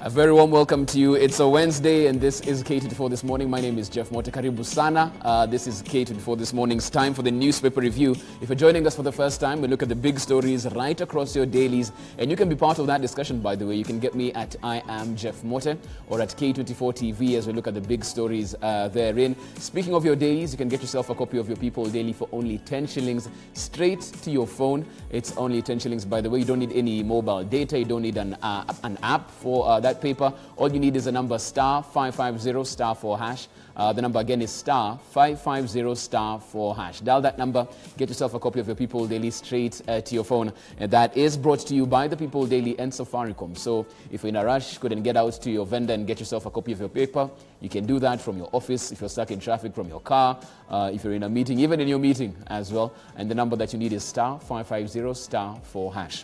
A very warm welcome to you. It's a Wednesday and this is K24 This Morning. My name is Jeff Mote. Karibu sana. This is K24 This Morning's time for the newspaper review. If you're joining us for the first time, we look at the big stories right across your dailies. And you can be part of that discussion, by the way. You can get me at I am Jeff Mote or at K24 TV as we look at the big stories therein. Speaking of your dailies, you can get yourself a copy of your People Daily for only 10 shillings straight to your phone. It's only 10 shillings, by the way. You don't need any mobile data. You don't need an app for that paper. All you need is a number star 550 star 4 hash. The number again is star 550 star 4 hash. Dial that number, get yourself a copy of your People Daily straight to your phone. And that is brought to you by the People Daily and Safaricom. So if you're in a rush, couldn't get out to your vendor and get yourself a copy of your paper, you can do that from your office. If you're stuck in traffic, from your car, if you're in a meeting, even in your meeting as well. And the number that you need is star 550 star 4 hash.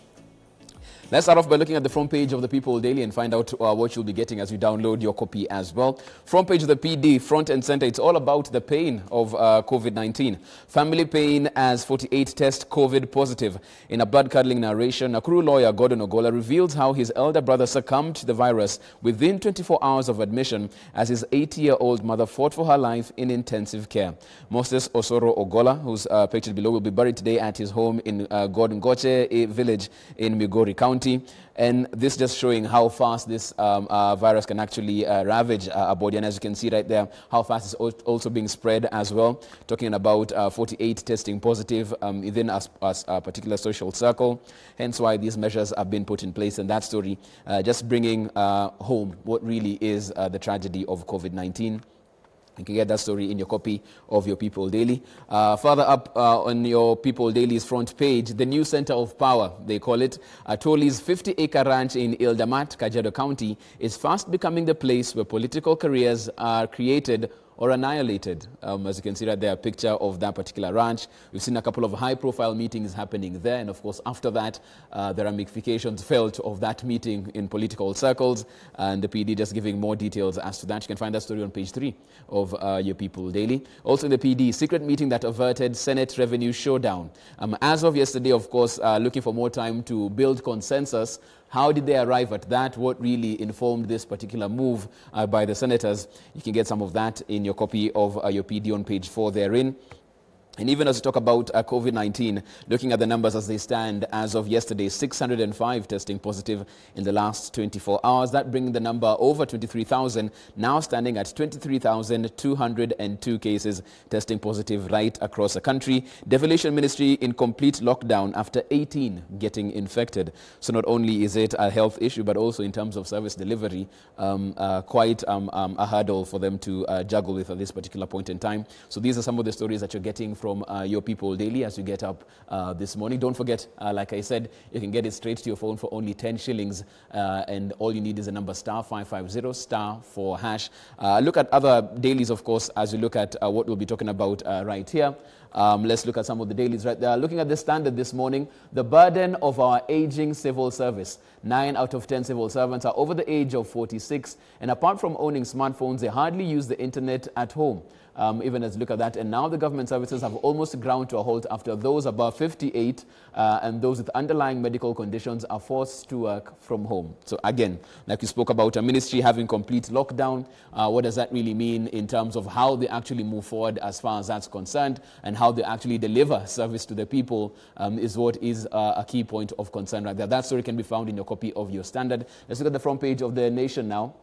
Let's start off by looking at the front page of the People Daily and find out what you'll be getting as you download your copy as well. Front page of the PD, front and center, it's all about the pain of COVID-19. Family pain as 48 test COVID positive. In a blood-curdling narration, Nakuru lawyer Gordon Ogola reveals how his elder brother succumbed to the virus within 24 hours of admission as his 80-year-old mother fought for her life in intensive care. Moses Osoro Ogola, who's pictured below, will be buried today at his home in Godngoche, a village in Migori County. And this just showing how fast this virus can actually ravage a body. And as you can see right there, how fast it's also being spread as well. Talking about 48 testing positive within a particular social circle. Hence why these measures have been put in place. And that story just bringing home what really is the tragedy of COVID-19. You can get that story in your copy of your People Daily. Further up on your People Daily's front page, the new center of power, they call it. Toli's 50-acre ranch in Ildamat, Kajiado County, is fast becoming the place where political careers are created or annihilated. As you can see right there, a picture of that particular ranch. We've seen a couple of high-profile meetings happening there, and of course, after that, the ramifications felt of that meeting in political circles, and the PD just giving more details as to that. You can find that story on page 3 of your People Daily. Also in the PD, secret meeting that averted Senate revenue showdown. As of yesterday, of course, looking for more time to build consensus. How did they arrive at that? What really informed this particular move by the senators? You can get some of that in your copy of your PD on page 4 therein. And even as we talk about COVID-19, looking at the numbers as they stand as of yesterday, 605 testing positive in the last 24 hours. That bringing the number over 23,000, now standing at 23,202 cases testing positive right across the country. Devolution Ministry in complete lockdown after 18 getting infected. So not only is it a health issue, but also in terms of service delivery, quite a hurdle for them to juggle with at this particular point in time. So these are some of the stories that you're getting from your People Daily as you get up this morning. Don't forget, like I said, you can get it straight to your phone for only 10 shillings. And all you need is a number star 550 star 4 hash. Look at other dailies, of course, as you look at what we'll be talking about right here. Let's look at some of the dailies right there. Looking at the Standard this morning, the burden of our aging civil service. 9 out of 10 civil servants are over the age of 46. And apart from owning smartphones, they hardly use the internet at home. Even as you look at that, and now the government services have almost ground to a halt after those above 58 and those with underlying medical conditions are forced to work from home. So again, like we spoke about, a ministry having complete lockdown, what does that really mean in terms of how they actually move forward as far as that's concerned, and how they actually deliver service to the people is what is a key point of concern right there. That story can be found in your copy of your Standard. Let's look at the front page of The Nation now.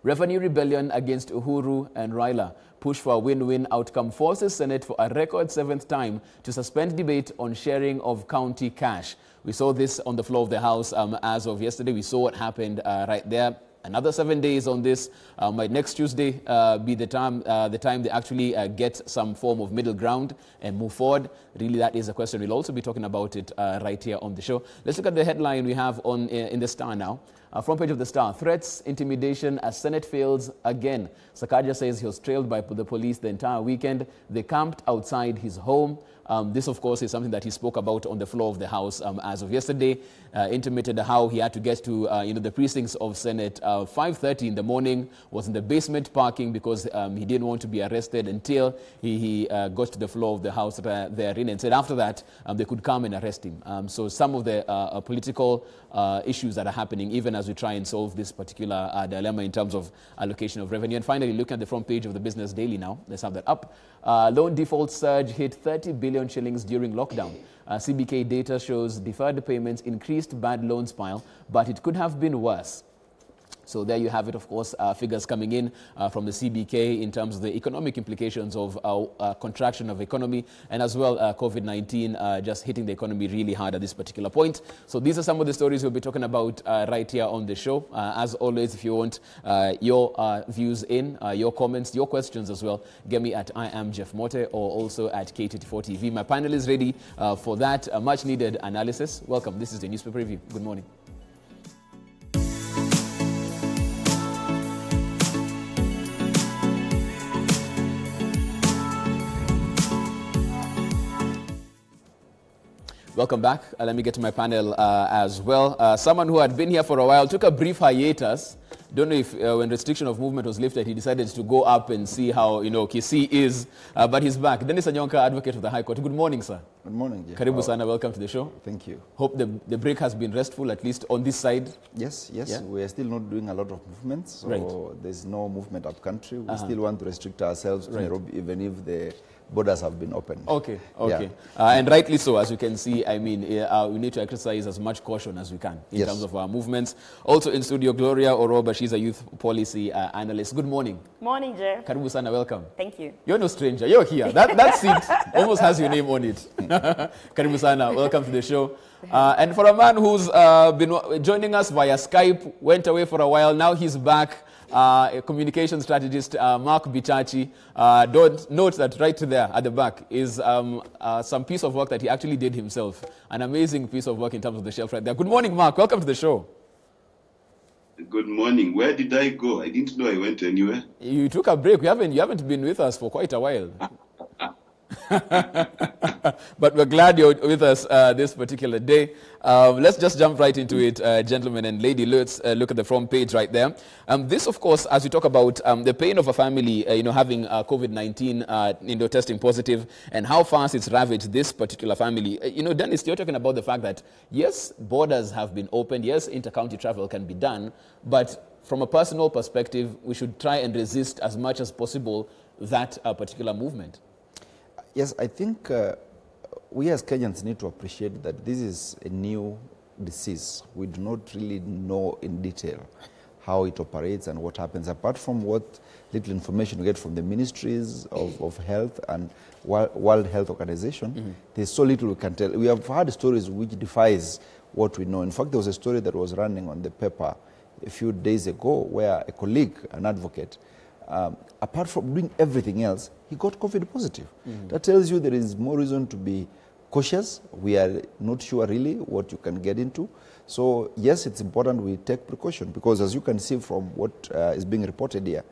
Revenue rebellion against Uhuru and Raila. Push for a win-win outcome forces Senate for a record 7th time to suspend debate on sharing of county cash. We saw this on the floor of the House as of yesterday. We saw what happened right there. Another 7 days on this. Might next Tuesday be the time they actually get some form of middle ground and move forward. Really, that is a question. We'll also be talking about it right here on the show. Let's look at the headline we have on in the Star now. Front page of the Star, threats, intimidation as Senate fails again. Sakaja says he was trailed by the police the entire weekend. They camped outside his home. This, of course, is something that he spoke about on the floor of the House as of yesterday. Intimated how he had to get to the precincts of Senate 5:30 in the morning, was in the basement parking because he didn't want to be arrested until he got to the floor of the House therein, and said after that they could come and arrest him. So some of the political issues that are happening, even as we try and solve this particular dilemma in terms of allocation of revenue. And finally, looking at the front page of the Business Daily now, let's have that up. Loan default surge hit 30 billion shillings during lockdown. CBK data shows deferred payments increased bad loans pile, but it could have been worse. So there you have it, of course, figures coming in from the CBK in terms of the economic implications of contraction of economy, and as well COVID-19 just hitting the economy really hard at this particular point. So these are some of the stories we'll be talking about right here on the show. As always, if you want your views in, your comments, your questions as well, get me at I am Jeff Mote or also at K24TV. My panel is ready for that much needed analysis. Welcome. This is the newspaper review. Good morning. Welcome back. Let me get to my panel as well. Someone who had been here for a while took a brief hiatus. Don't know if when restriction of movement was lifted, he decided to go up and see how, Kisii is. But he's back. Dennis Anyonka, advocate of the High Court. Good morning, sir. Good morning, Jeff. Karibu sana. Welcome to the show. Thank you. Hope the break has been restful, at least on this side. Yes. Yeah? We are still not doing a lot of movements. So there's no movement up country. We still want to restrict ourselves to Nairobi, even if the borders have been opened. Okay. Yeah. And rightly so, as you can see, I mean, we need to exercise as much caution as we can in terms of our movements. Also in studio, Gloria Oroba, she's a youth policy analyst. Good morning. Morning, Jeff. Karibu sana, welcome. Thank you. You're no stranger, you're here. That seat almost has your name on it. Karibu sana, welcome to the show. And for a man who's been joining us via Skype, went away for a while, now he's back. A communication strategist, Mark Bichachi. Don't note that right there at the back is some piece of work that he actually did himself. An amazing piece of work in terms of the shelf right there. Good morning, Mark. Welcome to the show. Good morning. Where did I go? I didn't know I went anywhere. You took a break. You haven't been with us for quite a while. But we're glad you're with us this particular day. Let's just jump right into it, gentlemen and lady. Let's look at the front page right there. This, of course, as we talk about the pain of a family, having COVID-19, testing positive, and how fast it's ravaged this particular family. Dennis, you're talking about the fact that, yes, borders have been opened. Yes, inter-county travel can be done. But from a personal perspective, we should try and resist as much as possible that particular movement. Yes, I think we as Kenyans need to appreciate that this is a new disease. We do not really know in detail how it operates and what happens, apart from what little information we get from the ministries of health and World Health Organization. There's so little we can tell. We have heard stories which defies what we know. In fact, there was a story that was running on the paper a few days ago where a colleague, an advocate, apart from doing everything else, he got COVID positive. That tells you there is more reason to be cautious. We are not sure really what you can get into. So yes, it's important we take precaution, because as you can see from what is being reported here,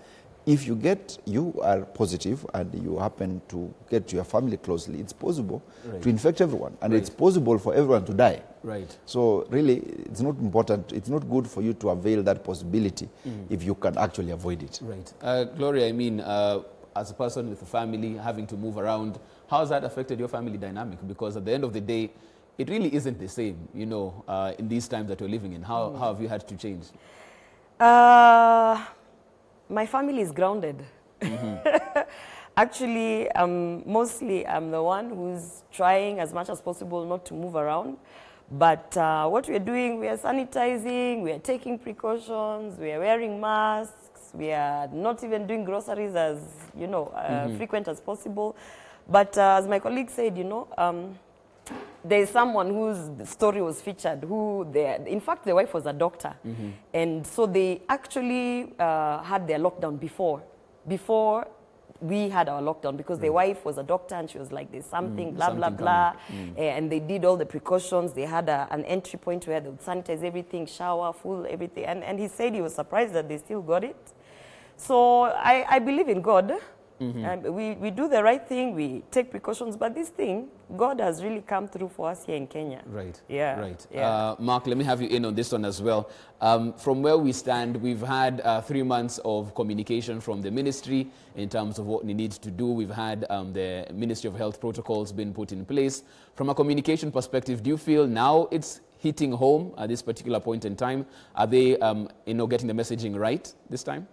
if you are positive and you happen to get to your family closely, it's possible to infect everyone, and it's possible for everyone to die. So really, it's not important, it's not good for you to avail that possibility if you can actually avoid it. Gloria, I mean, as a person with a family, having to move around, how has that affected your family dynamic? Because at the end of the day, it really isn't the same, in these times that we're living in. How have you had to change? My family is grounded. Actually, mostly I'm the one who's trying as much as possible not to move around. But what we're doing, we are sanitizing, we are taking precautions, we are wearing masks, we are not even doing groceries as, frequent as possible. But as my colleague said, there's someone whose story was featured, in fact, the wife was a doctor. And so they actually had their lockdown before we had our lockdown, because the wife was a doctor and she was like, there's something, blah, blah, blah. And they did all the precautions. They had an entry point where they would sanitize everything, shower, full, everything. And he said he was surprised that they still got it. So I believe in God. We do the right thing, we take precautions, but this thing, God has really come through for us here in Kenya. Mark, let me have you in on this one as well. From where we stand, we've had 3 months of communication from the ministry in terms of what we need to do. We've had the Ministry of Health protocols been put in place. From a communication perspective, do you feel now it's hitting home at this particular point in time? Are they, getting the messaging right this time?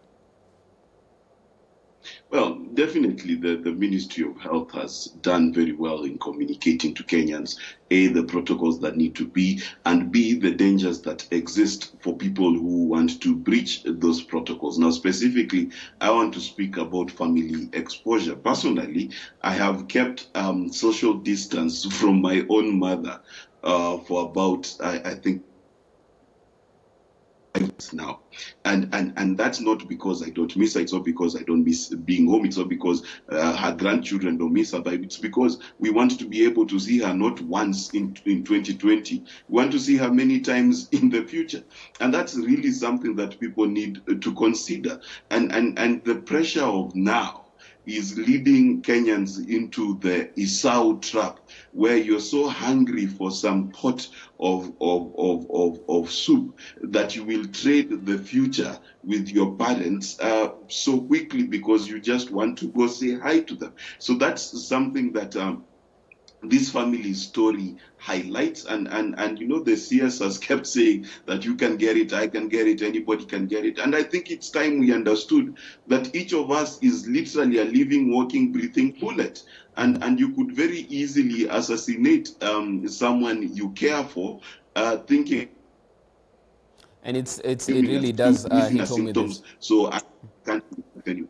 Well, definitely the Ministry of Health has done very well in communicating to Kenyans, A, the protocols that need to be, and B, the dangers that exist for people who want to breach those protocols. Now, specifically, I want to speak about family exposure. Personally, I have kept social distance from my own mother for about, I think, now, and that's not because I don't miss her. It's not because I don't miss being home. It's not because her grandchildren don't miss her. But it's because we want to be able to see her not once in 2020. We want to see her many times in the future, and that's really something that people need to consider. And the pressure of now is leading Kenyans into the Esau trap, where you're so hungry for some pot of soup that you will trade the future with your parents so quickly because you just want to go say hi to them. So that's something that this family story highlights, and the CS has kept saying that you can get it, I can get it, anybody can get it. And I think it's time we understood that each of us is literally a living, walking, breathing bullet. And you could very easily assassinate someone you care for, thinking. And it really does hit home with this. So I can't continue.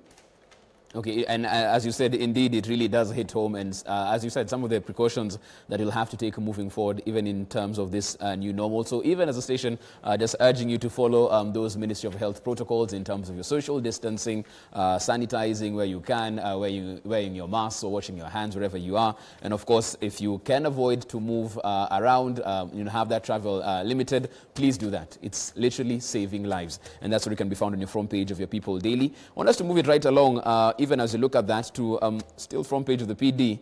Okay, and as you said, indeed, it really does hit home. And as you said, some of the precautions that you'll have to take moving forward, even in terms of this new normal. So even as a station, just urging you to follow those Ministry of Health protocols in terms of your social distancing, sanitizing where you can, wearing your mask or washing your hands wherever you are. And of course, if you can avoid to move around, have that travel limited, please do that. It's literally saving lives. And that's what can be found on your front page of your People Daily. I want us to move it right along. Even as you look at that, to still front page of the PD,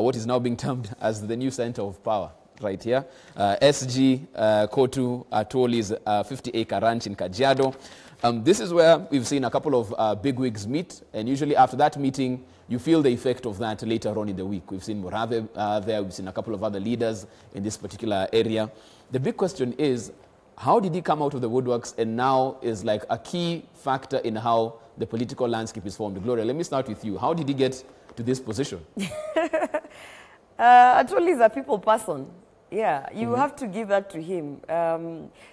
what is now being termed as the new center of power, right here. SG Kotu Atoli's 50-acre ranch in Kajiado. This is where we've seen a couple of bigwigs meet, and usually after that meeting, you feel the effect of that later on in the week. We've seen Murave there, we've seen a couple of other leaders in this particular area. The big question is, how did he come out of the woodworks and now is like a key factor in how the political landscape is formed? Gloria, let me start with you. How did he get to this position? Actually, he's a people person. Yeah, you have to give that to him.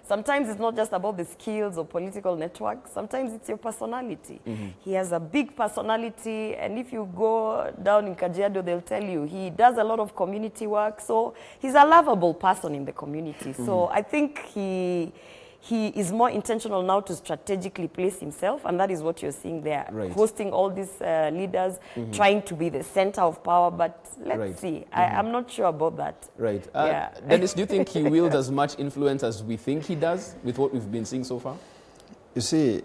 Sometimes it's not just about the skills or political networks. Sometimes it's your personality. He has a big personality, and if you go down in Kajiado, they'll tell you he does a lot of community work. So he's a lovable person in the community. So I think he is more intentional now to strategically place himself, and that is what you're seeing there. Right. Hosting all these leaders, trying to be the center of power, but let's see. I'm not sure about that. Right. Dennis, do you think he wields as much influence as we think he does with what we've been seeing so far? You see,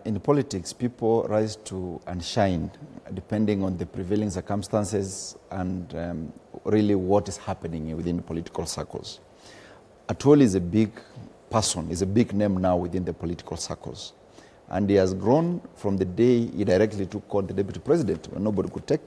in politics, people rise to and shine depending on the prevailing circumstances and really what is happening within political circles. Atwoli is a big person, is a big name now within the political circles. And he has grown from the day he directly took on the deputy president, when nobody could take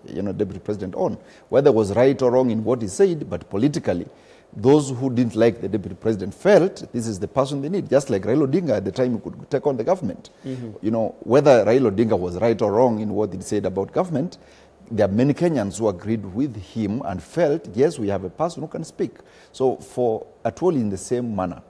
deputy president on. Whether it was right or wrong in what he said, but politically, those who didn't like the deputy president felt this is the person they need. Just like Raila Odinga at the time he could take on the government. Whether Raila Odinga was right or wrong in what he said about government, there are many Kenyans who agreed with him and felt, yes, we have a person who can speak. So for Atwoli in the same manner,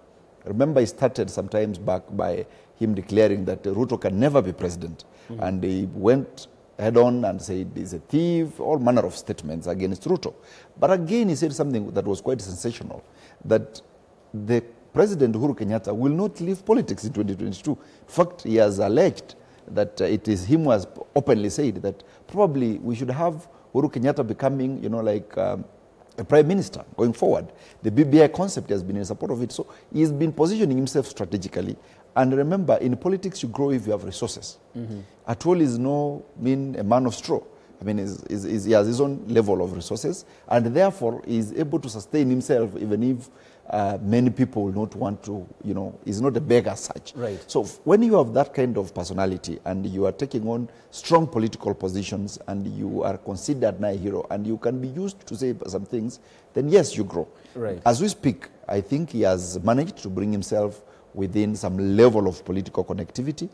remember, he started sometimes back by him declaring that Ruto can never be president. And he went head on and said he's a thief, all manner of statements against Ruto. But again, he said something that was quite sensational, that the President Uhuru Kenyatta will not leave politics in 2022. In fact, he has alleged that it is him who has openly said that probably we should have Uhuru Kenyatta becoming, a prime minister going forward. The BBI concept has been in support of it. So he's been positioning himself strategically. And remember, in politics, you grow if you have resources. Atwoli is no mean a man of straw. I mean, he has his own level of resources, and therefore is able to sustain himself even if many people will not want to, he's not a beggar as such. Right. So when you have that kind of personality and you are taking on strong political positions and you are considered a hero and you can be used to say some things, then yes, you grow. Right. As we speak, I think he has managed to bring himself within some level of political connectivity.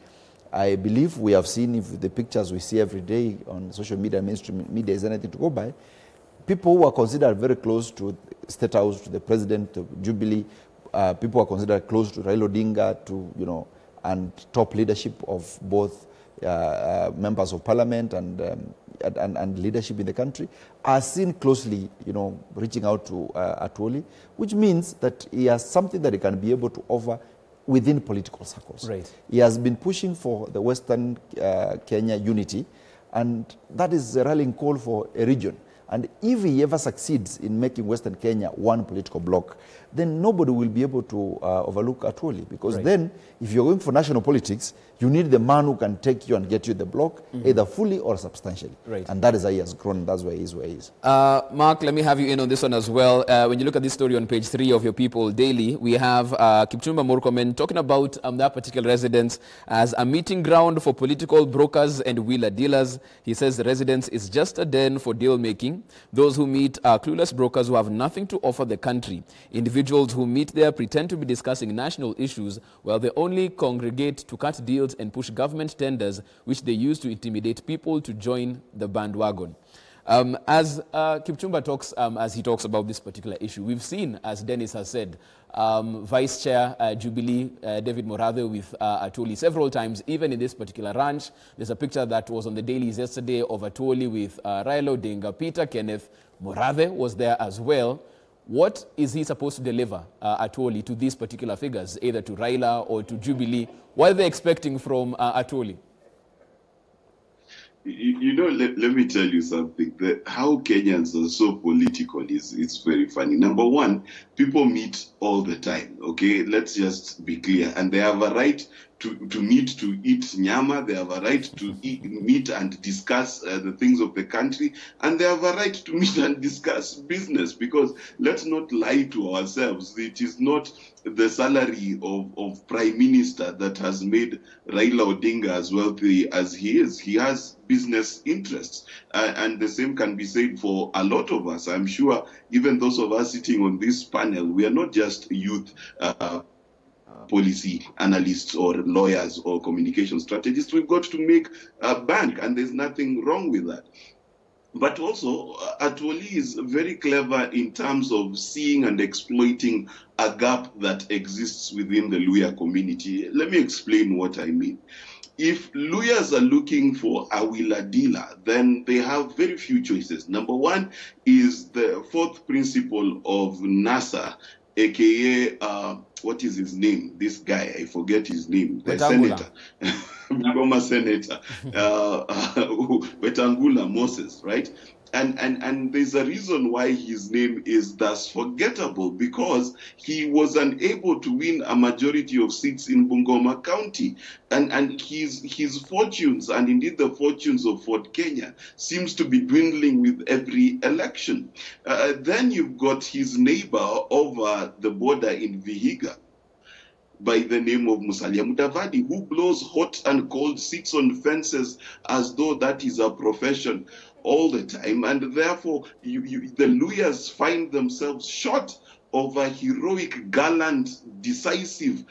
I believe we have seen, if the pictures we see every day on social media, mainstream media is anything to go by, people who are considered very close to State House, to the President, to Jubilee, people who are considered close to Raila Odinga, to, and top leadership of both members of parliament and leadership in the country, are seen closely, reaching out to Atwoli, which means that he has something that he can be able to offer within political circles. Right. He has been pushing for the Western Kenya unity, and that is a rallying call for a region. And if he ever succeeds in making Western Kenya one political bloc, then nobody will be able to overlook Atwoli. Because then, if you're going for national politics, you need the man who can take you and get you the bloc, either fully or substantially. Right. And that is how he has grown. That's why he is where he is. Mark, let me have you in on this one as well. When you look at this story on page 3 of your People Daily, we have Kipchumba Murkomen talking about that particular residence as a meeting ground for political brokers and wheeler dealers. He says the residence is just a den for deal making. Those who meet are clueless brokers who have nothing to offer the country. Individuals who meet there pretend to be discussing national issues while they only congregate to cut deals and push government tenders, which they use to intimidate people to join the bandwagon. As Kipchumba talks, as he talks about this particular issue, we've seen, as Dennis has said, Vice Chair Jubilee David Morathe with Atwoli several times, even in this particular ranch. There's a picture that was on the dailies yesterday of Atwoli with Raila Odinga, Peter Kenneth. Morathe was there as well. What is he supposed to deliver, Atwoli, to these particular figures, either to Raila or to Jubilee? What are they expecting from Atwoli? Let me tell you something. How Kenyans are so political is very funny. Number one, people meet all the time, okay? Let's just be clear. And they have a right to meet, to eat nyama. They have a right to meet and discuss the things of the country. And they have a right to meet and discuss business. Because let's not lie to ourselves. It is not the salary of Prime Minister that has made Raila Odinga as wealthy as he is. He has business interests. And the same can be said for a lot of us. I'm sure even those of us sitting on this panel, we are not just youth policy analysts or lawyers or communication strategists. We've got to make a bank, and there's nothing wrong with that. But also, Atwoli is very clever in terms of seeing and exploiting a gap that exists within the Luhya community. Let me explain what I mean. If Luhyas are looking for a wheeler dealer, then they have very few choices. Number one is the fourth principle of NASA, aka, what is his name? This guy, I forget his name. The senator. Former senator. Wetangula Moses, right? And there's a reason why his name is thus forgettable, because he was unable to win a majority of seats in Bungoma County. And his fortunes, and indeed the fortunes of Fort Kenya, seems to be dwindling with every election. Then you've got his neighbor over the border in Vihiga, by the name of Musalia Mudavadi, who blows hot and cold, sits on fences as though that is a profession all the time. And therefore, the Luhyas find themselves short of a heroic, gallant, decisive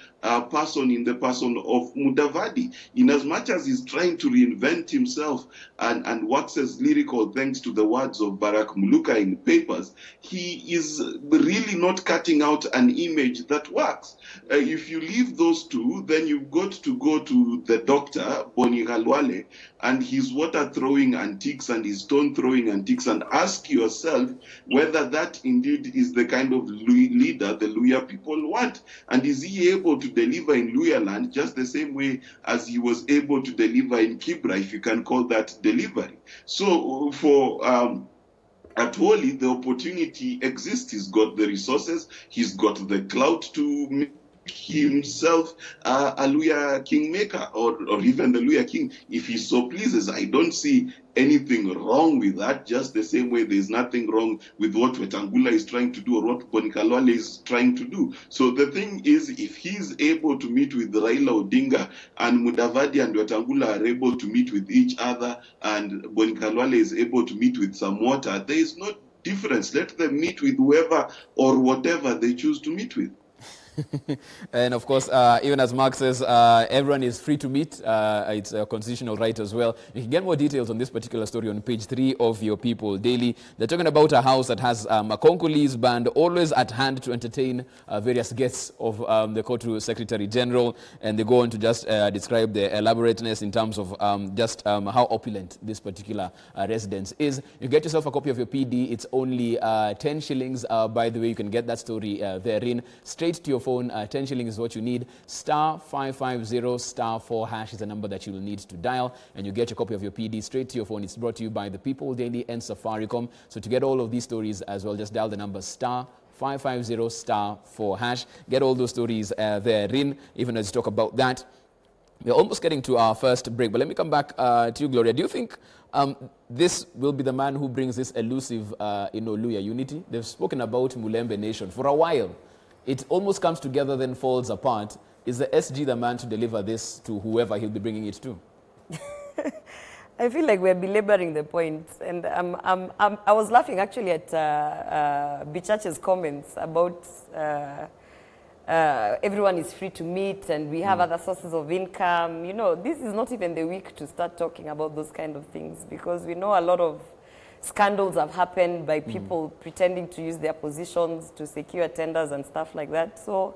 person in the person of Mudavadi. In as much as he's trying to reinvent himself and waxes lyrical thanks to the words of Barack Muluka in papers, he is really not cutting out an image that works. If you leave those two, then you've got to go to the doctor, Boni Galwale, and his water-throwing antiques and his stone-throwing antiques, and ask yourself whether that indeed is the kind of leader the Luhya people want. And is he able to deliver in Luhya land just the same way as he was able to deliver in Kibra, if you can call that delivery? So for Atwoli, the opportunity exists. He's got the resources, he's got the clout to make himself a Luhya kingmaker, or even the Luhya king, if he so pleases. I don't see anything wrong with that, just the same way there's nothing wrong with what Wetangula is trying to do or what Boni Kalwale is trying to do. So the thing is, if he's able to meet with Raila Odinga, and Mudavadi and Wetangula are able to meet with each other, and Boni Kalwale is able to meet with Samwata, there is no difference. Let them meet with whoever or whatever they choose to meet with. And of course, even as Mark says, everyone is free to meet. It's a constitutional right as well. You can get more details on this particular story on page 3 of your People Daily. They're talking about a house that has a Congolese band always at hand to entertain various guests of the Kotu Secretary General. And they go on to just describe the elaborateness in terms of just how opulent this particular residence is. You get yourself a copy of your PD. It's only 10 shillings. By the way, you can get that story therein straight to your phone. 10 shillings is what you need. Star 550 star 4 hash is the number that you will need to dial, and you get your copy of your PD straight to your phone. It's brought to you by the People Daily and Safaricom. So to get all of these stories as well, just dial the number star 550 star 4 hash. Get all those stories therein. Even as you talk about that, we're almost getting to our first break, but let me come back to you, Gloria. Do you think this will be the man who brings this elusive Luya unity? They've spoken about Mulembe Nation for a while. It almost comes together, then falls apart. Is the SG the man to deliver this to whoever he'll be bringing it to? I feel like we're belaboring the point. And I was laughing actually at Bichache's comments about everyone is free to meet and we have other sources of income. You know, this is not even the week to start talking about those kind of things, because we know a lot of scandals have happened by people pretending to use their positions to secure tenders and stuff like that. So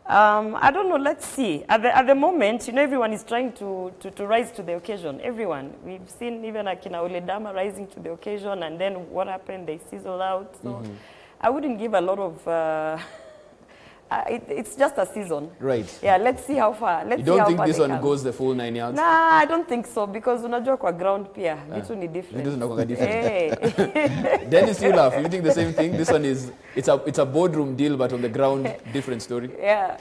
I don't know, let's see. At the moment, you know, everyone is trying to rise to the occasion. Everyone. We've seen even Akina Oledama rising to the occasion, and then what happened? They sizzle out. So I wouldn't give a lot of... it's just a season. Right. Yeah, let's see how far. You don't think this one goes the full 9 yards? Nah, I don't think so, because unajua kwa ground pia vitu ni different. Vitu zinakuwa different. Hey. Dennis, you laugh. You think the same thing? This one is it's a boardroom deal, but on the ground, different story. Yeah.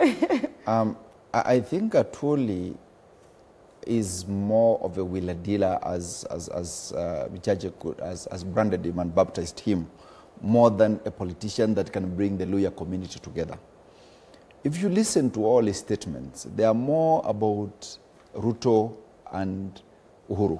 I think Atwoli is more of a wheeler dealer as Bichache has branded him and baptized him, more than a politician that can bring the Luya community together. If you listen to all his statements, they are more about Ruto and Uhuru.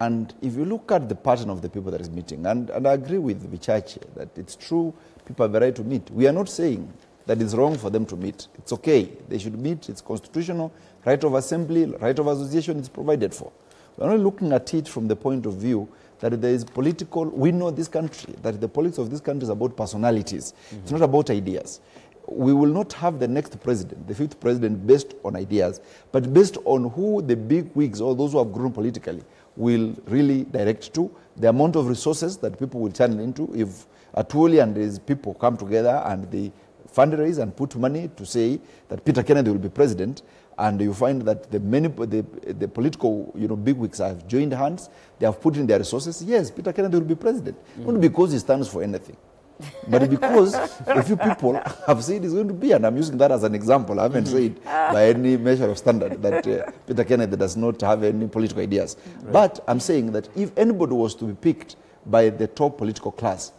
And if you look at the pattern of the people that is meeting, and I agree with Bichache that it's true, people have the right to meet. We are not saying that it's wrong for them to meet. It's okay. They should meet. It's constitutional. Right of assembly, right of association is provided for. We're not looking at it from the point of view that there is political, we know this country, that the politics of this country is about personalities. It's not about ideas. We will not have the next president, the 5th president, based on ideas, but based on who the big wigs or those who have grown politically will really direct to, the amount of resources that people will channel into. If Atwoli and his people come together and they fundraise and put money to say that Peter Kennedy will be president, and you find that the political bigwigs have joined hands, they have put in their resources, yes, Peter Kennedy will be president. Not because he stands for anything, but because a few people have said he's going to be, and I'm using that as an example. I haven't said by any measure of standard that Peter Kennedy does not have any political ideas. Right. But I'm saying that if anybody was to be picked by the top political class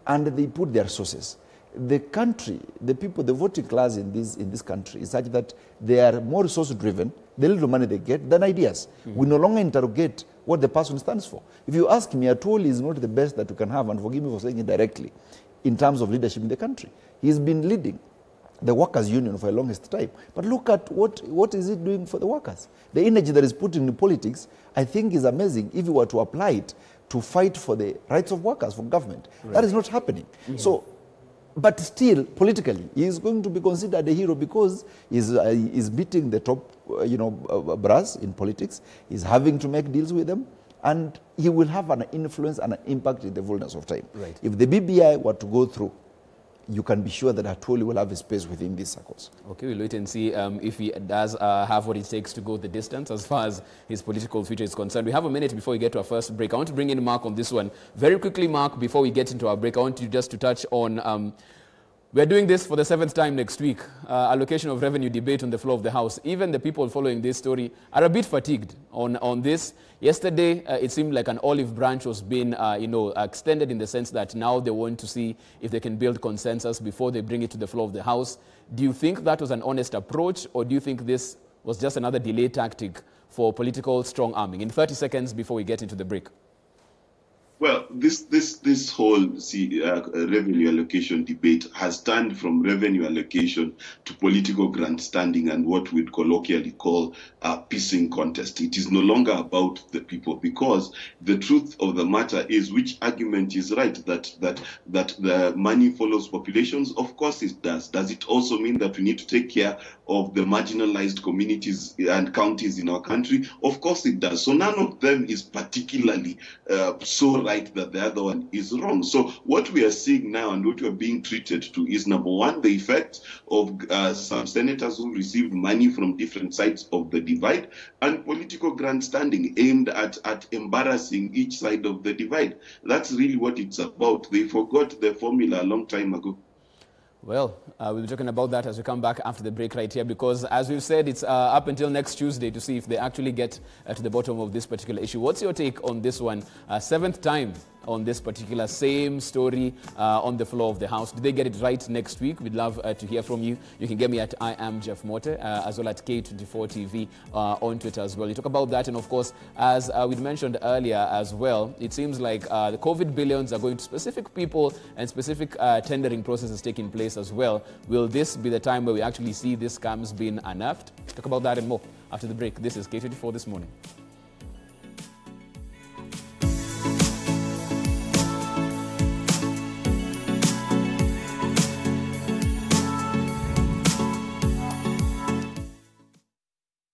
and they put their resources, the country, the people, the voting class in this country is such that they are more resource-driven, the little money they get, than ideas. We no longer interrogate what the person stands for. If you ask me, Atwoli is not the best that you can have, and forgive me for saying it directly, in terms of leadership in the country. He's been leading the workers' union for a longest time. But look at what is it doing for the workers. The energy that is put into politics, I think, is amazing if you were to apply it to fight for the rights of workers, for government. Right. That is not happening. So, but still, politically, he is going to be considered a hero because he's beating the top, brass in politics. He's having to make deals with them, and he will have an influence and an impact in the fullness of time. Right. If the BBI were to go through, you can be sure that Atwoli will have a space within these circles. Okay, we'll wait and see if he does have what it takes to go the distance as far as his political future is concerned. We have a minute before we get to our first break. I want to bring in Mark on this one. Very quickly, Mark, before we get into our break, I want you just to touch on... we're doing this for the 7th time next week, allocation of revenue debate on the floor of the House. Even the people following this story are a bit fatigued on this. Yesterday, it seemed like an olive branch was being extended in the sense that now they want to see if they can build consensus before they bring it to the floor of the House. Do you think that was an honest approach, or do you think this was just another delay tactic for political strong arming? In 30 seconds before we get into the break. Well, this whole revenue allocation debate has turned from revenue allocation to political grandstanding and what we'd colloquially call a pissing contest. It is no longer about the people, because the truth of the matter is, which argument is right, that the money follows populations? Of course it does. Does it also mean that we need to take care of the marginalized communities and counties in our country? Of course it does. So none of them is particularly so right that the other one is wrong. So what we are seeing now and what we are being treated to is, number one, the effect of some senators who received money from different sides of the divide, and political grandstanding aimed at embarrassing each side of the divide. That's really what it's about. They forgot the formula a long time ago. Well, we'll be talking about that as we come back after the break right here, because as we've said, it's up until next Tuesday to see if they actually get to the bottom of this particular issue. What's your take on this one? Seventh time on this particular same story on the floor of the House. Did they get it right next week? We'd love to hear from you. You can get me at I am Jeff Mote, as well at K24TV on Twitter as well. You talk about that, and of course, as we'd mentioned earlier as well, it seems like the COVID billions are going to specific people and specific tendering processes taking place as well. Will this be the time where we actually see these scams being unearthed? Talk about that and more after the break. This is K24 This Morning.